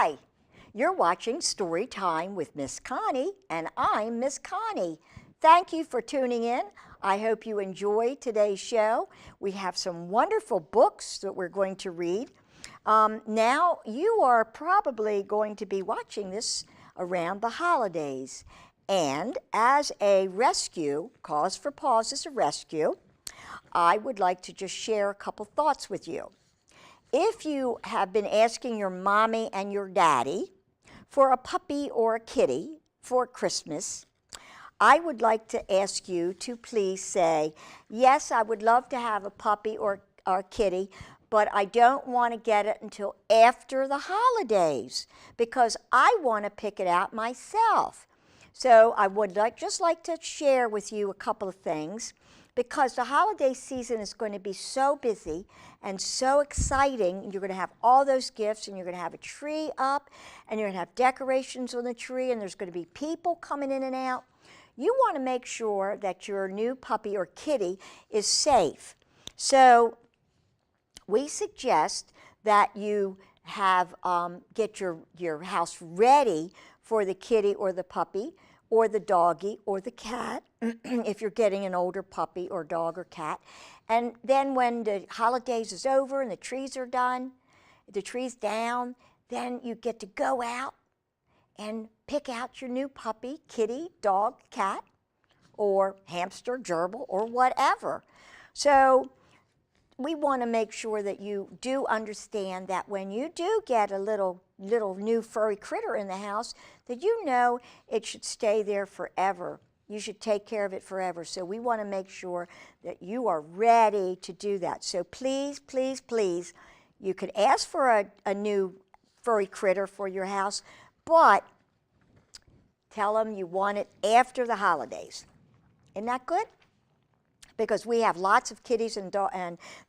Hi, you're watching Storytime with Miss Connie, and I'm Miss Connie. Thank you for tuning in. I hope you enjoy today's show. We have some wonderful books that we're going to read. Now, you are probably going to be watching this around the holidays. And as a rescue, Cause for Pause is a rescue, I would like to just share a couple thoughts with you. If you have been asking your mommy and your daddy for a puppy or a kitty for Christmas, I would like to ask you to please say, yes, I would love to have a puppy or kitty, but I don't want to get it until after the holidays because I want to pick it out myself. So I would just like to share with you a couple of things because the holiday season is going to be so busy and so exciting. You're going to have all those gifts, and you're going to have a tree up, and you're going to have decorations on the tree, and there's going to be people coming in and out. You want to make sure that your new puppy or kitty is safe. So we suggest that you have get your house ready for the kitty or the puppy or the doggy or the cat if you're getting an older puppy or dog or cat. And then when the holidays is over and the trees are done, the tree's down, then you get to go out and pick out your new puppy, kitty, dog, cat, or hamster, gerbil, or whatever. So we want to make sure that you do understand that when you do get a little new furry critter in the house, that you know it should stay there forever. You should take care of it forever. So we want to make sure that you are ready to do that. So please, please, please, you could ask for a new furry critter for your house, but tell them you want it after the holidays. Isn't that good? Because we have lots of kitties and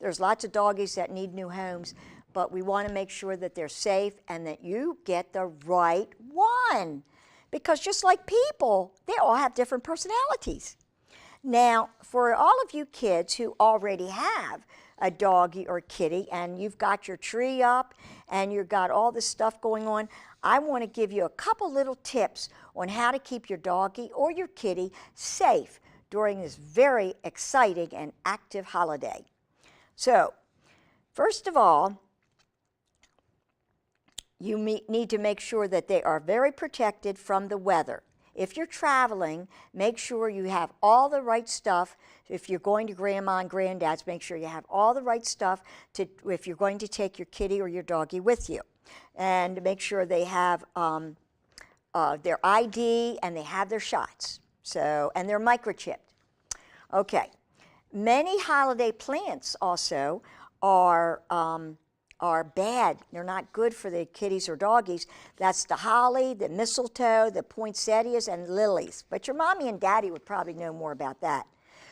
there's lots of doggies that need new homes, but we want to make sure that they're safe and that you get the right one. Because just like people, they all have different personalities. Now, for all of you kids who already have a doggy or kitty and you've got your tree up and you've got all this stuff going on, I want to give you a couple little tips on how to keep your doggy or your kitty safe during this very exciting and active holiday. So, first of all, you need to make sure that they are very protected from the weather. If you're traveling, make sure you have all the right stuff. If you're going to grandma and granddad's, make sure you have all the right stuff if you're going to take your kitty or your doggy with you. And make sure they have their ID and they have their shots. And they're microchipped. Okay. Many holiday plants also are bad. They're not good for the kitties or doggies. That's the holly, the mistletoe, the poinsettias, and lilies. But your mommy and daddy would probably know more about that.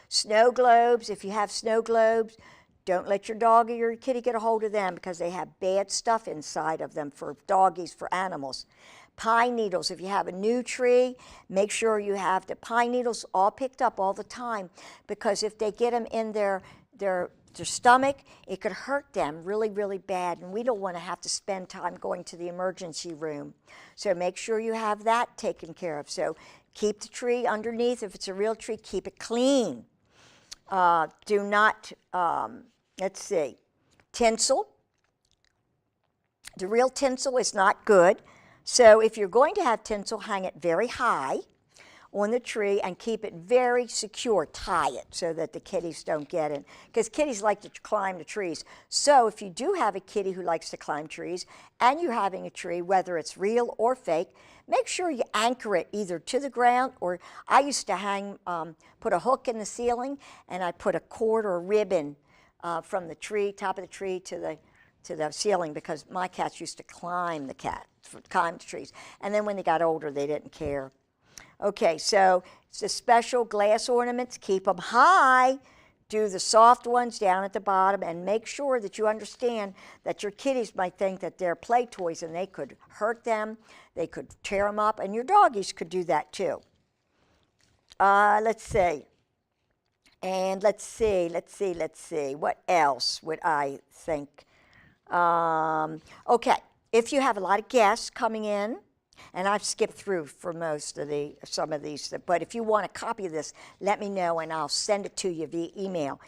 Snow globes, if you have snow globes, don't let your doggy or your kitty get a hold of them because they have bad stuff inside of them for doggies, for animals. Pine needles, if you have a new tree, make sure you have the pine needles all picked up all the time because if they get them in their stomach, it could hurt them really, really bad, and we don't want to have to spend time going to the emergency room. So make sure you have that taken care of. So keep the tree underneath. If it's a real tree, keep it clean. Do not, let's see, tinsel. The real tinsel is not good. So if you're going to have tinsel, hang it very high on the tree and keep it very secure. Tie it so that the kitties don't get in, because kitties like to climb the trees. So if you do have a kitty who likes to climb trees and you're having a tree, whether it's real or fake, make sure you anchor it either to the ground, or I used to put a hook in the ceiling and I put a cord or a ribbon from the tree, top of the tree to the ceiling, because my cats used to climb the trees. And then when they got older, they didn't care. Okay, so it's the special glass ornaments. Keep them high. Do the soft ones down at the bottom, and make sure that you understand that your kitties might think that they're play toys and they could hurt them. They could tear them up, and your doggies could do that too. Let's see. And let's see. What else would I think? Okay, if you have a lot of guests coming in, and I've skipped through for some of these, but if you want a copy of this, let me know and I'll send it to you via email.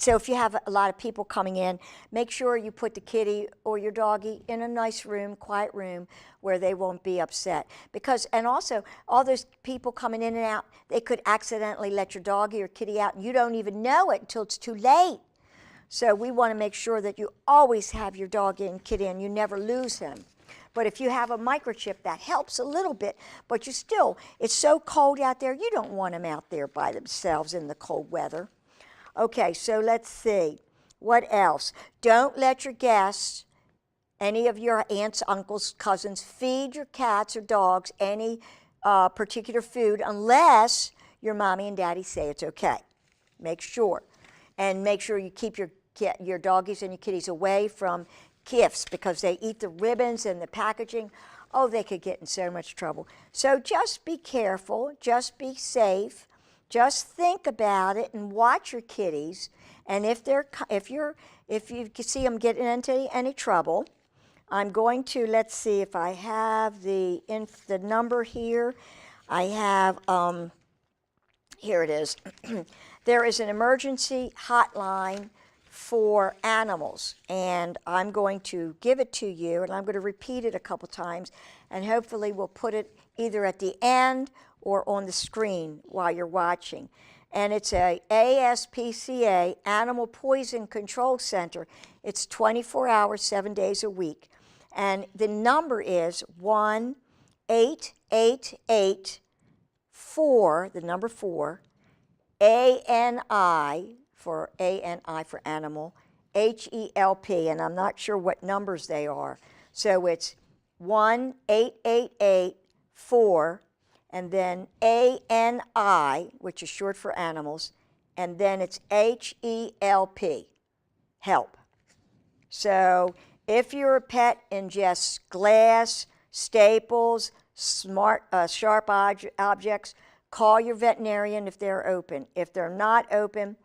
So if you have a lot of people coming in, make sure you put the kitty or your doggy in a nice room, quiet room, where they won't be upset. And also, all those people coming in and out, they could accidentally let your doggy or kitty out, and you don't even know it until it's too late. So we want to make sure that you always have your doggy and kitty and you never lose him. But if you have a microchip, that helps a little bit, but it's so cold out there, you don't want them out there by themselves in the cold weather. Okay, so let's see. What else? Don't let your guests, any of your aunts, uncles, cousins, feed your cats or dogs any particular food unless your mommy and daddy say it's okay. Make sure. And make sure you keep your doggies and your kitties away from gifts because they eat the ribbons and the packaging. Oh, they could get in so much trouble. So just be careful, just be safe. Just think about it and watch your kitties. And if you see them getting into any trouble, I'm going to, let's see if I have the number here. I have, here it is. There is an emergency hotline for animals, and I'm going to give it to you, and I'm going to repeat it a couple times, and hopefully we'll put it either at the end or on the screen while you're watching. And it's a ASPCA, Animal Poison Control Center. It's 24 hours, 7 days a week. And the number is 1-888-4, the number 4, ANI for animal, HELP, and I'm not sure what numbers they are. So it's 1-888-4, and then ANI, which is short for animals, and then it's HELP, help. So if your pet ingests glass, staples, sharp objects, call your veterinarian if they're open. If they're not open,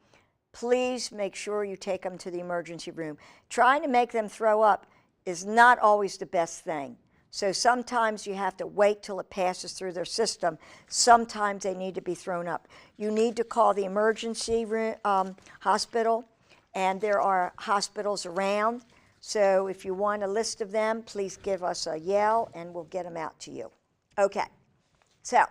please make sure you take them to the emergency room. Trying to make them throw up is not always the best thing. So sometimes you have to wait till it passes through their system. Sometimes they need to be thrown up. You need to call the emergency room, hospital, and there are hospitals around. So if you want a list of them, please give us a yell and we'll get them out to you. Okay, so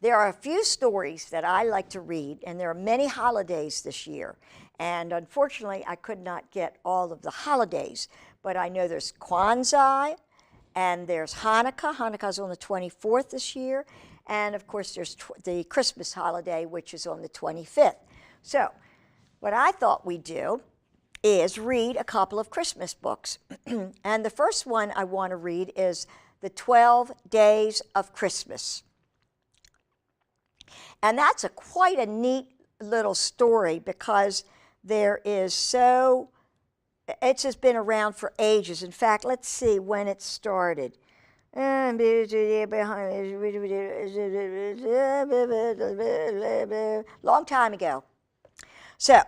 there are a few stories that I like to read, and there are many holidays this year. And unfortunately, I could not get all of the holidays, but I know there's Kwanzaa, and there's Hanukkah. Hanukkah's on the 24th this year. And of course, there's the Christmas holiday, which is on the 25th. So what I thought we'd do is read a couple of Christmas books. And the first one I want to read is The 12 Days of Christmas. And that's quite a neat little story because it's just been around for ages. In fact, let's see when it started. Long time ago. So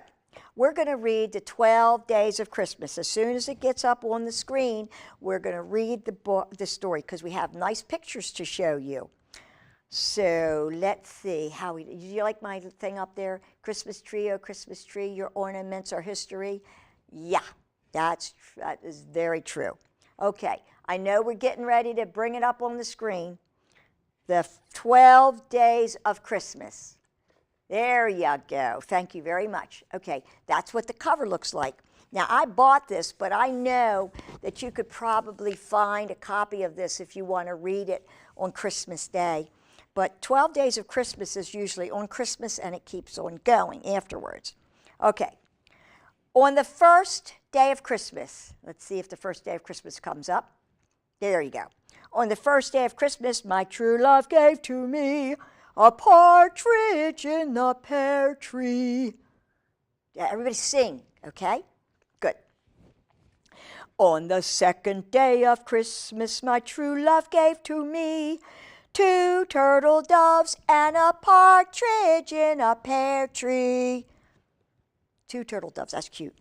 we're going to read the 12 Days of Christmas. As soon as it gets up on the screen, we're going to read the story because we have nice pictures to show you. So let's see, do you like my thing up there? Christmas tree, oh Christmas tree, your ornaments are history. Yeah, that is very true. Okay, I know we're getting ready to bring it up on the screen. The 12 Days of Christmas. There you go. Thank you very much. Okay, that's what the cover looks like. Now, I bought this, but I know that you could probably find a copy of this if you want to read it on Christmas Day. But 12 Days of Christmas is usually on Christmas, and it keeps on going afterwards. Okay. On the first day of Christmas, let's see if the first day of Christmas comes up. There you go. On the first day of Christmas, my true love gave to me a partridge in the pear tree. Yeah, everybody sing, okay? Good. On the second day of Christmas, my true love gave to me 2 turtle doves and a partridge in a pear tree. 2 turtle doves, that's cute.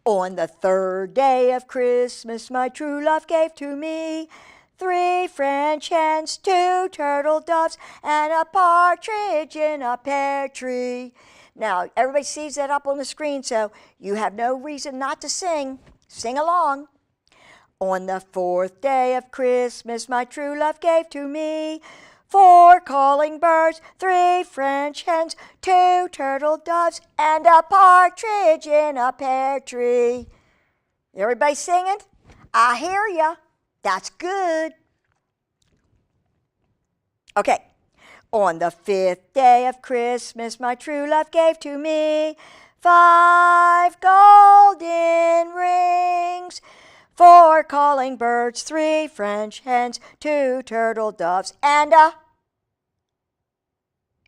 On the third day of Christmas, my true love gave to me 3 French hens, 2 turtle doves, and a partridge in a pear tree. Now, everybody sees that up on the screen, so you have no reason not to sing. Sing along. On the 4th day of Christmas, my true love gave to me 4 calling birds, 3 French hens, 2 turtle doves, and a partridge in a pear tree. Everybody singing? I hear ya. That's good. Okay. On the 5th day of Christmas, my true love gave to me 5 golden rings, 4 calling birds, 3 French hens, 2 turtle doves, and a...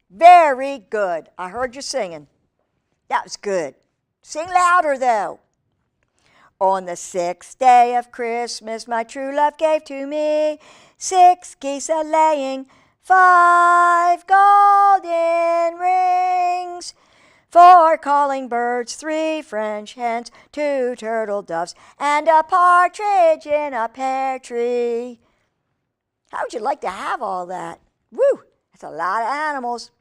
Very good. I heard you singing. That was good. Sing louder, though. On the 6th day of Christmas, my true love gave to me 6 geese a-laying, 5 golden rings, 4 calling birds, 3 French hens, 2 turtle doves, and a partridge in a pear tree. How would you like to have all that? Woo! That's a lot of animals.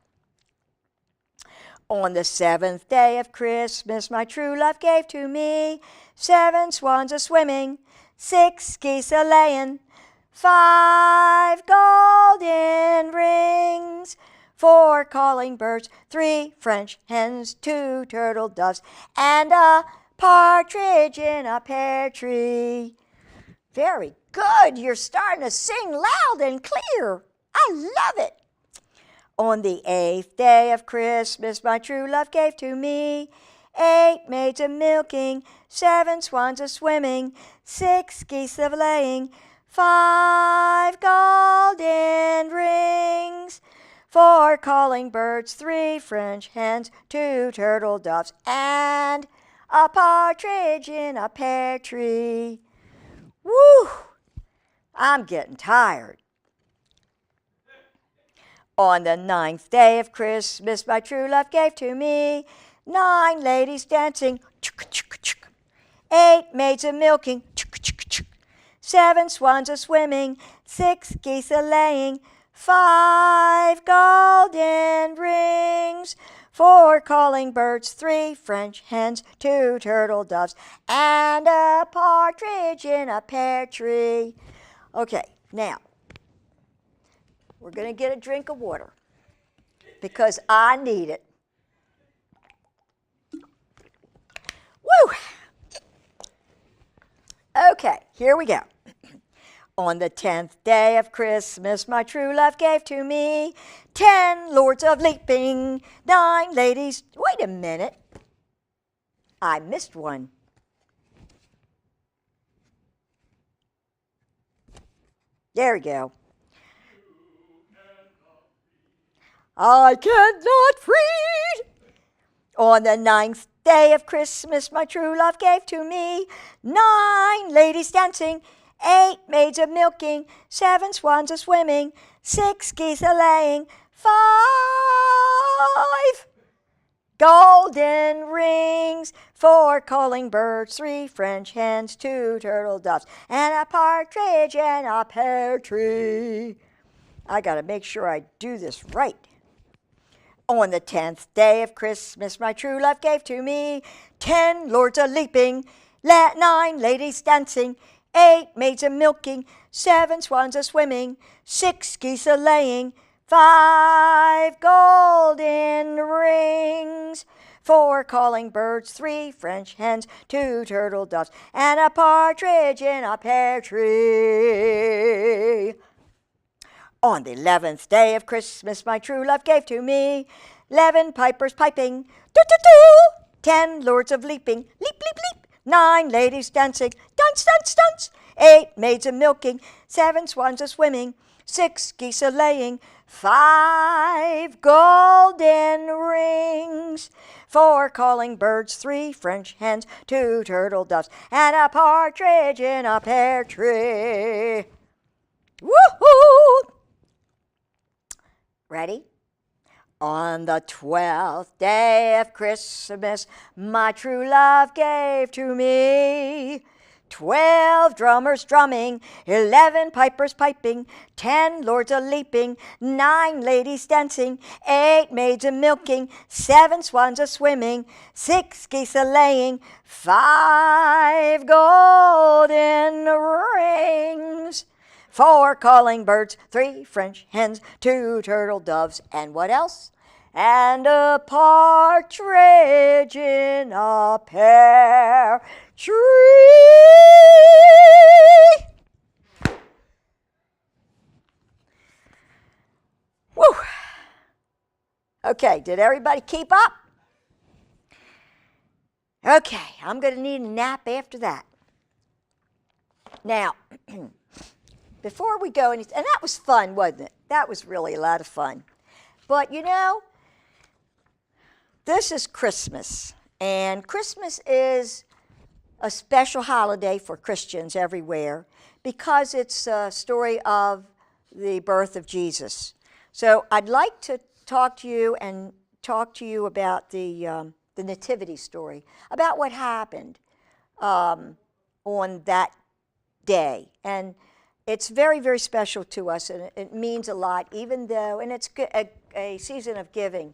On the 7th day of Christmas, my true love gave to me 7 swans a-swimming, 6 geese a-laying, 5 golden rings, 4 calling birds, 3 French hens, 2 turtle doves, and a partridge in a pear tree. Very good. You're starting to sing loud and clear. I love it. On the 8th day of Christmas, my true love gave to me 8 maids a-milking, 7 swans a-swimming, 6 geese a-laying, 5 golden rings, 4 calling birds, 3 French hens, 2 turtle doves, and a partridge in a pear tree. Woo! I'm getting tired. On the 9th day of Christmas, my true love gave to me 9 ladies dancing, 8 maids a-milking, 7 swans a-swimming, 6 geese a-laying, 5 golden rings, 4 calling birds, 3 French hens, 2 turtle doves, and a partridge in a pear tree. Okay, now, we're going to get a drink of water because I need it. Woo! Okay, here we go. On the 10th day of Christmas, my true love gave to me 10 lords of leaping, 9 ladies. Wait a minute. I missed one. There we go. I cannot read. On the 9th day of Christmas, my true love gave to me 9 ladies dancing, 8 maids a-milking, 7 swans a-swimming, 6 geese a-laying, 5 golden rings, 4 calling birds, 3 French hens, 2 turtle doves, and a partridge in a pear tree. I got to make sure I do this right. On the 10th day of Christmas, my true love gave to me 10 lords a-leaping, 9 ladies dancing, 8 maids a-milking, 7 swans a-swimming, 6 geese a-laying, 5 golden rings, 4 calling birds, 3 French hens, 2 turtle doves, and a partridge in a pear tree. On the 11th day of Christmas, my true love gave to me 11 pipers piping, toot-toot-too, 10 lords of leaping, leap, leap, leap, 9 ladies dancing, dance, dance, dance, 8 maids a-milking, 7 swans a-swimming, 6 geese a-laying, 5 golden rings, 4 calling birds, 3 French hens, 2 turtle doves, and a partridge in a pear tree. Woohoo! Ready? On the 12th day of Christmas, my true love gave to me 12 drummers drumming, 11 pipers piping, 10 lords a-leaping, 9 ladies dancing, 8 maids a-milking, 7 swans a-swimming, 6 geese a-laying, 5 golden rings, 4 calling birds, 3 French hens, 2 turtle doves, and what else? And a partridge in a pear tree. Woo! Okay, did everybody keep up? Okay, I'm going to need a nap after that. Now, before we go, and that was fun, wasn't it? That was really a lot of fun. But you know, this is Christmas, and Christmas is a special holiday for Christians everywhere because it's a story of the birth of Jesus. So I'd like to talk to you about the nativity story, about what happened on that day. And it's very, very special to us, and it means a lot, even though, and it's a season of giving.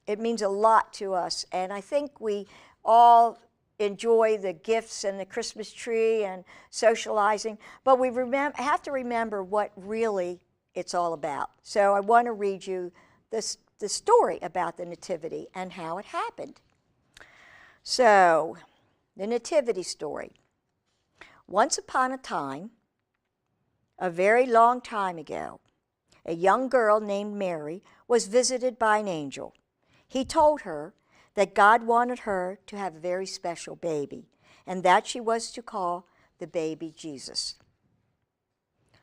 It means a lot to us, and I think we all enjoy the gifts and the Christmas tree and socializing, but we have to remember what really it's all about. So I want to read you the story about the Nativity and how it happened. So, the Nativity story. Once upon a time, a very long time ago, a young girl named Mary was visited by an angel. He told her that God wanted her to have a very special baby, and that she was to call the baby Jesus.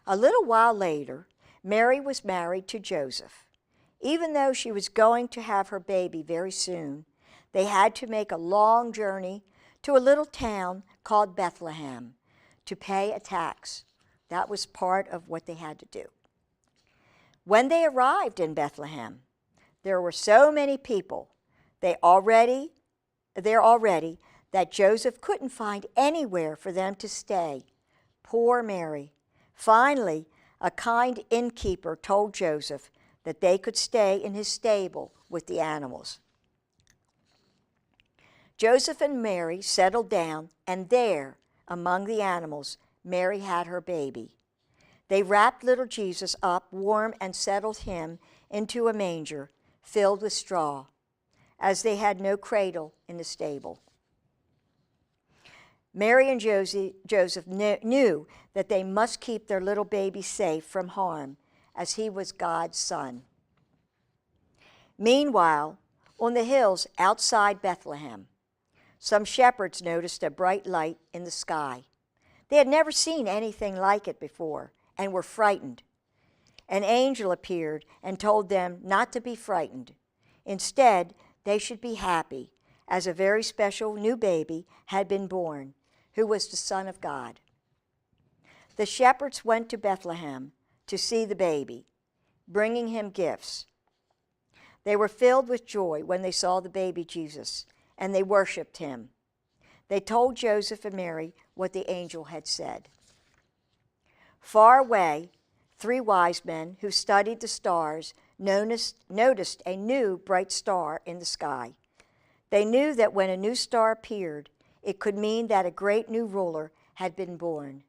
A little while later, Mary was married to Joseph. Even though she was going to have her baby very soon, they had to make a long journey to a little town called Bethlehem to pay a tax. That was part of what they had to do. When they arrived in Bethlehem, there were so many people there already that Joseph couldn't find anywhere for them to stay. Poor Mary. Finally, a kind innkeeper told Joseph that they could stay in his stable with the animals. Joseph and Mary settled down, and there, among the animals, Mary had her baby. They wrapped little Jesus up warm and settled him into a manger filled with straw, as they had no cradle in the stable. Mary and Joseph knew that they must keep their little baby safe from harm, as he was God's son. Meanwhile, on the hills outside Bethlehem, some shepherds noticed a bright light in the sky. They had never seen anything like it before and were frightened. An angel appeared and told them not to be frightened. Instead, they should be happy, as a very special new baby had been born, who was the Son of God. The shepherds went to Bethlehem to see the baby, bringing him gifts. They were filled with joy when they saw the baby Jesus, and they worshiped him. They told Joseph and Mary what the angel had said. Far away, 3 wise men who studied the stars noticed a new bright star in the sky. They knew that when a new star appeared, it could mean that a great new ruler had been born.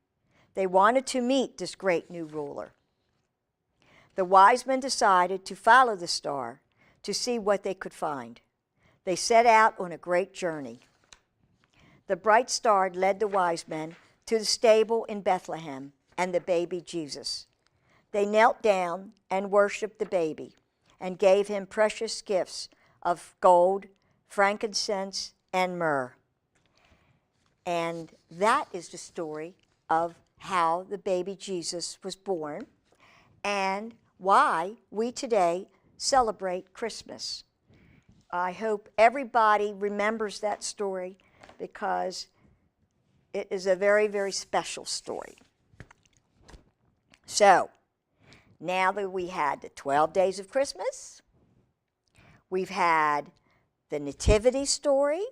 They wanted to meet this great new ruler. The wise men decided to follow the star to see what they could find. They set out on a great journey. The bright star led the wise men to the stable in Bethlehem and the baby Jesus. They knelt down and worshiped the baby and gave him precious gifts of gold, frankincense, and myrrh. And that is the story of how the baby Jesus was born and why we today celebrate Christmas. I hope everybody remembers that story because it is a very, very special story. So, now that we had the 12 days of Christmas, We've had the nativity story,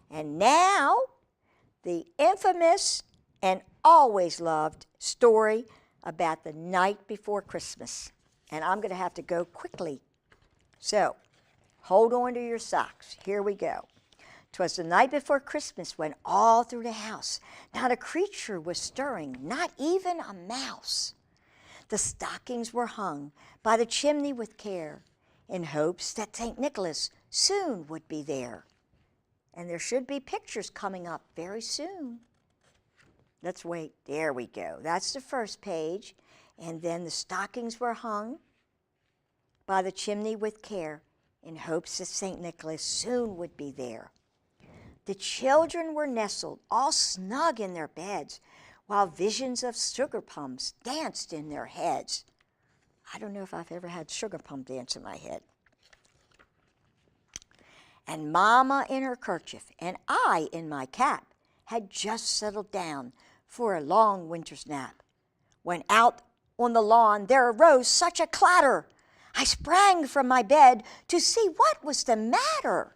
and now the infamous and always loved story about the night before Christmas. And I'm going to have to go quickly. So, hold on to your socks. Here we go. 'Twas the night before Christmas when all through the house not a creature was stirring, not even a mouse. The stockings were hung by the chimney with care, in hopes that St. Nicholas soon would be there. And there should be pictures coming up very soon. Let's wait. There we go. That's the first page. And then the stockings were hung by the chimney with care, in hopes that St. Nicholas soon would be there. The children were nestled all snug in their beds, while visions of sugar plums danced in their heads. I don't know if I've ever had sugar plum dance in my head. And Mama in her kerchief and I in my cap had just settled down for a long winter's nap, when out on the lawn there arose such a clatter. I sprang from my bed to see what was the matter.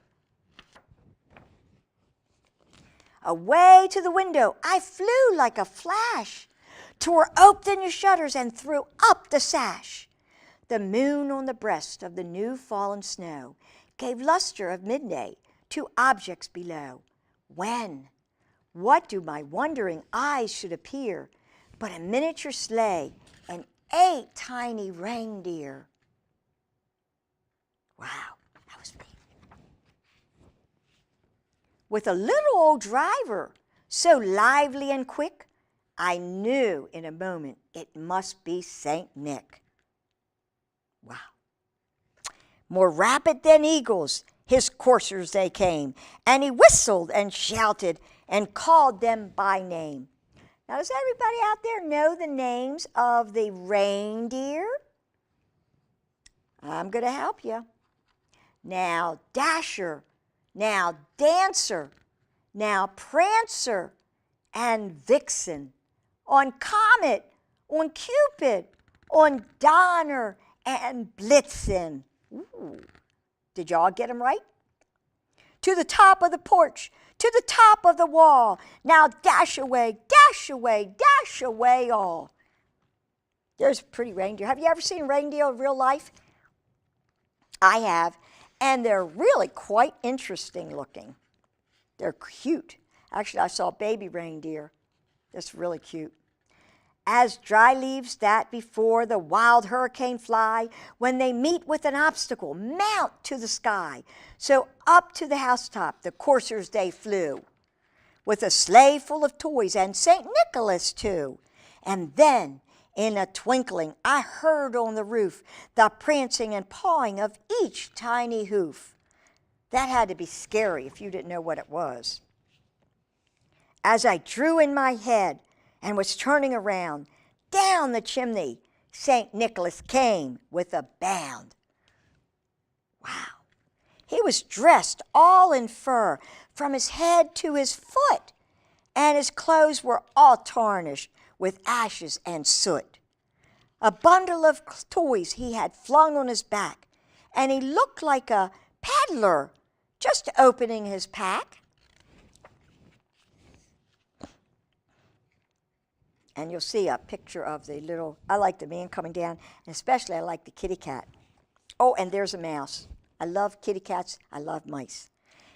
Away to the window I flew like a flash, tore open the shutters and threw up the sash. The moon on the breast of the new fallen snow gave luster of midday to objects below. When, what do my wondering eyes should appear but a miniature sleigh and 8 tiny reindeer? Wow, that was me. With a little old driver, so lively and quick, I knew in a moment it must be St. Nick. Wow. More rapid than eagles, his coursers they came, and he whistled and shouted and called them by name. Now, does everybody out there know the names of the reindeer? I'm going to help you. Now, Dasher, now Dancer, now Prancer, and Vixen. On Comet, on Cupid, on Donner, and Blitzen. Ooh. Did y'all get them right? To the top of the porch, to the top of the wall. Now dash away, dash away, dash away all. There's a pretty reindeer. Have you ever seen reindeer in real life? I have, and they're really quite interesting looking. They're cute. Actually, I saw a baby reindeer. That's really cute. As dry leaves that before the wild hurricane fly, when they meet with an obstacle, mount to the sky. So up to the housetop the coursers they flew, with a sleigh full of toys and St. Nicholas too. And then, in a twinkling, I heard on the roof the prancing and pawing of each tiny hoof. That had to be scary if you didn't know what it was. As I drew in my head and was turning around, down the chimney St. Nicholas came with a bound. Wow. He was dressed all in fur from his head to his foot, and his clothes were all tarnished with ashes and soot. A bundle of toys he had flung on his back, and he looked like a peddler just opening his pack. And you'll see a picture of the little, I like the man coming down, and especially I like the kitty cat. Oh, and there's a mouse. I love kitty cats. I love mice.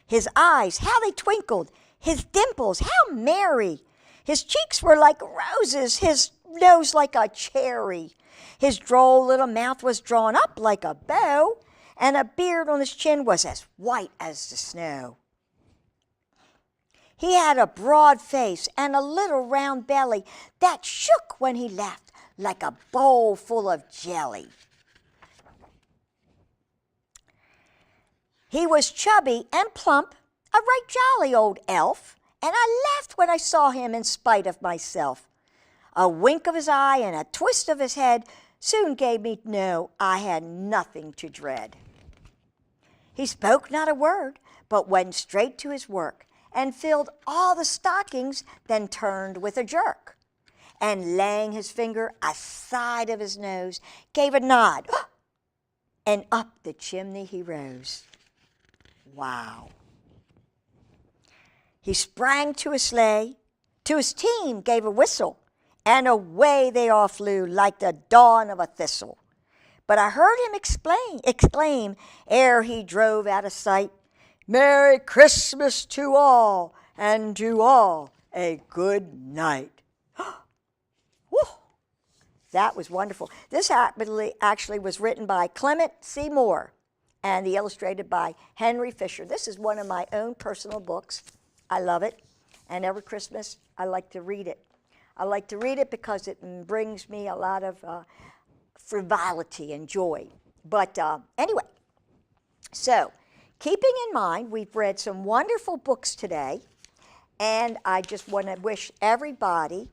His eyes, how they twinkled. His dimples, how merry. His cheeks were like roses. His nose like a cherry. His droll little mouth was drawn up like a bow, and a beard on his chin was as white as the snow. He had a broad face and a little round belly that shook when he laughed like a bowl full of jelly. He was chubby and plump, a right jolly old elf, and I laughed when I saw him in spite of myself. A wink of his eye and a twist of his head soon gave me to know I had nothing to dread. He spoke not a word, but went straight to his work, and filled all the stockings, then turned with a jerk, and laying his finger aside of his nose, gave a nod, and up the chimney he rose. Wow. He sprang to his sleigh, to his team gave a whistle, and away they all flew like the dawn of a thistle. But I heard him exclaim, ere he drove out of sight, Merry Christmas to all, and to all a good night. Whew. That was wonderful. This actually was written by Clement C. Moore and illustrated by Henry Fisher. This is one of my own personal books. I love it, and every Christmas I like to read it. I like to read it because it brings me a lot of frivolity and joy. But anyway, so keeping in mind we've read some wonderful books today, and I just want to wish everybody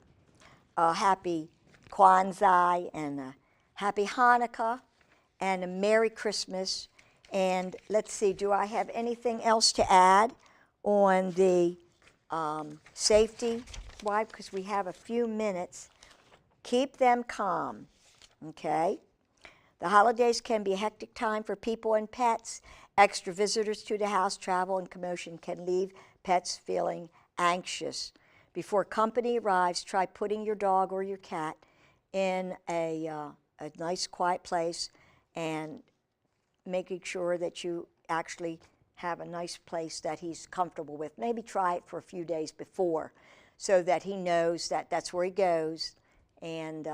a happy Kwanzaa and a happy Hanukkah and a Merry Christmas. And let's see, do I have anything else to add on the safety? Why? Because we have a few minutes. Keep them calm, okay? The holidays can be a hectic time for people and pets. Extra visitors to the house, travel, and commotion can leave pets feeling anxious. Before company arrives, try putting your dog or your cat in a nice, quiet place and making sure that you actually have a nice place that he's comfortable with. Maybe try it for a few days before so that he knows that that's where he goes and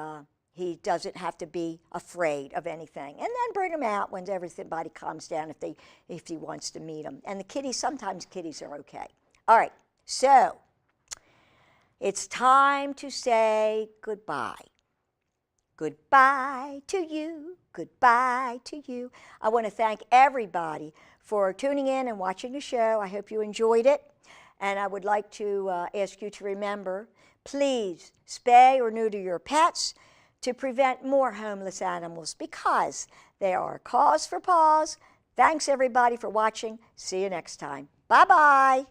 he doesn't have to be afraid of anything. And then bring him out when everybody calms down if he wants to meet them. And the kitties, sometimes kitties are okay. All right, so it's time to say goodbye. Goodbye to you. Goodbye to you. I want to thank everybody for tuning in and watching the show. I hope you enjoyed it. And I would like to ask you to remember, please spay or neuter your pets to prevent more homeless animals because they are a cause for pause. Thanks everybody for watching. See you next time. Bye-bye.